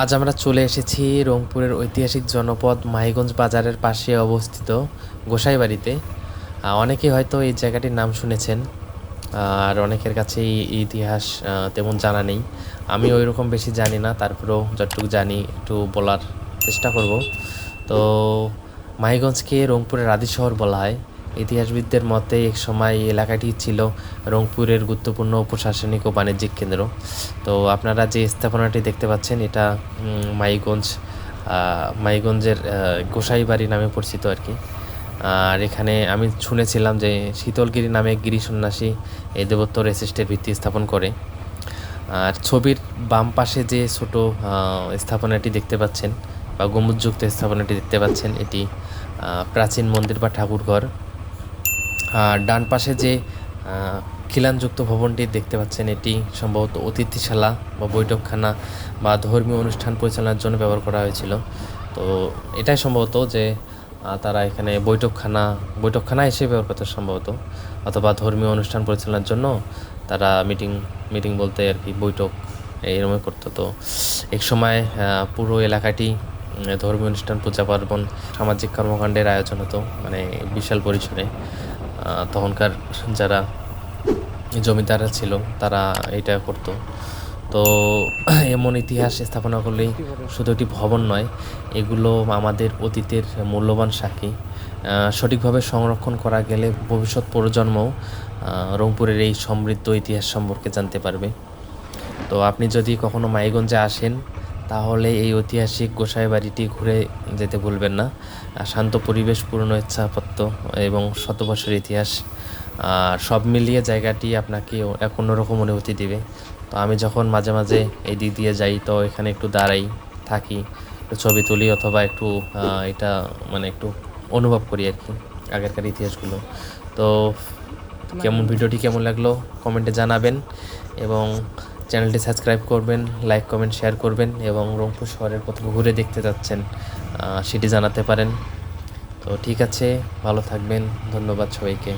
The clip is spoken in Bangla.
আজ আমরা চলে এসেছি রংপুরের ঐতিহাসিক জনপদ মাহিগঞ্জ বাজারের পাশে অবস্থিত গোসাইবাড়িতে। অনেকেই হয়তো এই জায়গাটির নাম শুনেছেন, আর অনেকের কাছে এই ইতিহাস তেমন জানা নেই। আমি ওই রকম বেশি জানি না, তারপরেও যতটুকু জানি একটু বলার চেষ্টা করব। তো মাহিগঞ্জকে রংপুরের আদি শহর বলা হয়। ইতিহাসবিদদের মতে এক সময় এই এলাকাটি ছিল রংপুরের গুরুত্বপূর্ণ প্রশাসনিক ও বাণিজ্যিক কেন্দ্র। তো আপনারা যে স্থাপনাটি দেখতে পাচ্ছেন এটা মাহিগঞ্জ মাহিগঞ্জের গোসাইবাড়ি নামে পরিচিত আর কি। আর এখানে আমি শুনেছিলাম যে শীতলগিরি নামে গিরি সন্ন্যাসী এই দেবোত্তর রেসিস্টের ভিত্তি স্থাপন করে। আর ছবির বাম পাশে যে ছোট স্থাপনাটি দেখতে পাচ্ছেন বা গম্বুজযুক্ত স্থাপনাটি দেখতে পাচ্ছেন, এটি প্রাচীন মন্দির বা ঠাকুরঘর। আর ডান পাশে যে খিলানযুক্ত ভবনটি দেখতে পাচ্ছেন, এটি সম্ভবত অতিথিশালা বা বৈঠকখানা বা ধর্মীয় অনুষ্ঠান পরিচালনার জন্য ব্যবহার করা হয়েছিল। তো এটাই সম্ভবত যে তারা এখানে বৈঠকখানা হিসেবে ব্যবহার করতে সম্ভবত, অথবা ধর্মীয় অনুষ্ঠান পরিচালনার জন্য তারা মিটিং বলতে আর কি বৈঠক এইরকমই করতো। তো এক সময় পুরো এলাকাটি ধর্মীয় অনুষ্ঠান, পূজা পার্বণ, সামাজিক কর্মকাণ্ডের আয়োজন হতো, মানে বিশাল পরিসরে। তখনকার যারা জমিদাররা ছিল তারা এটা করতো। তো এমন ইতিহাস স্থাপনাগুলি শুধু একটি ভবন নয়, এগুলো আমাদের অতীতের মূল্যবান সাক্ষী। সঠিকভাবে সংরক্ষণ করা গেলে ভবিষ্যৎ প্রজন্মও রংপুরের এই সমৃদ্ধ ইতিহাস সম্পর্কে জানতে পারবে। তো আপনি যদি কখনো মাইগঞ্জে আসেন তাহলে এই ঐতিহাসিক গোসাইবাড়িটি ঘুরে যেতে ভুলবেন না। শান্ত পরিবেশ, পুরনো স্থাপত্য এবং শত বছরের ইতিহাস, আর সব মিলিয়ে জায়গাটি আপনাকে এক অন্যরকম অনুভূতি দিবে। তো আমি যখন মাঝে মাঝে এই দিক দিয়ে যাই তো এখানে একটু দাঁড়াই, থাকি, একটু ছবি তুলি, অথবা একটু এটা মানে একটু অনুভব করি আর কি আগেরকার ইতিহাসগুলো। তো ভিডিওটি কেমন লাগলো কমেন্টে জানাবেন, এবং চ্যানেলটি সাবস্ক্রাইব করবেন, লাইক কমেন্ট শেয়ার করবেন, এবং রংপুর শহরের কোথাও ঘুরে দেখতে যাচ্ছেন সেটি জানাতে পারেন। তো ঠিক আছে, ভালো থাকবেন, ধন্যবাদ সবাইকে।